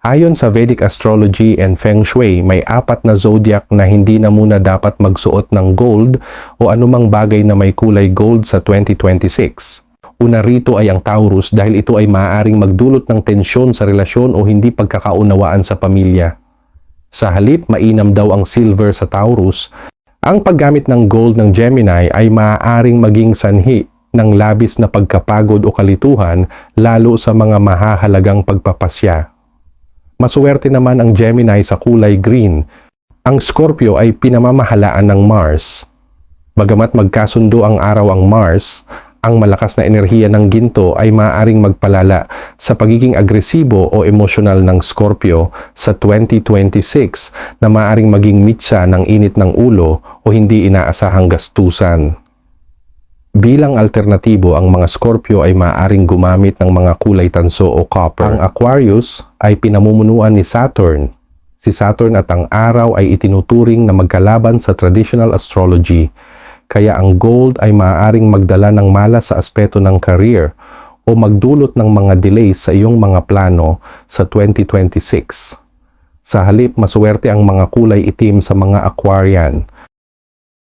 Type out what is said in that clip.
Ayon sa Vedic Astrology and Feng Shui, may 4 na zodiac na hindi na muna dapat magsuot ng gold o anumang bagay na may kulay gold sa 2026. Una rito ay ang Taurus dahil ito ay maaaring magdulot ng tensyon sa relasyon o hindi pagkakaunawaan sa pamilya. Sa halip, mainam daw ang silver sa Taurus. Ang paggamit ng gold ng Gemini ay maaaring maging sanhi ng labis na pagkapagod o kalituhan lalo sa mga mahahalagang pagpapasya. Maswerte naman ang Gemini sa kulay green. Ang Scorpio ay pinamamahalaan ng Mars. Bagamat magkasundo ang araw ang Mars, ang malakas na enerhiya ng Ginto ay maaaring magpalala sa pagiging agresibo o emosyonal ng Scorpio sa 2026 na maaaring maging mitsa ng init ng ulo o hindi inaasahang gastusan. Bilang alternatibo, ang mga Scorpio ay maaaring gumamit ng mga kulay tanso o copper. Ang Aquarius ay pinamumunuan ni Saturn. Si Saturn at ang araw ay itinuturing na magkalaban sa traditional astrology. Kaya ang gold ay maaaring magdala ng malas sa aspeto ng career o magdulot ng mga delays sa iyong mga plano sa 2026. Sa halip, maswerte ang mga kulay itim sa mga Aquarian.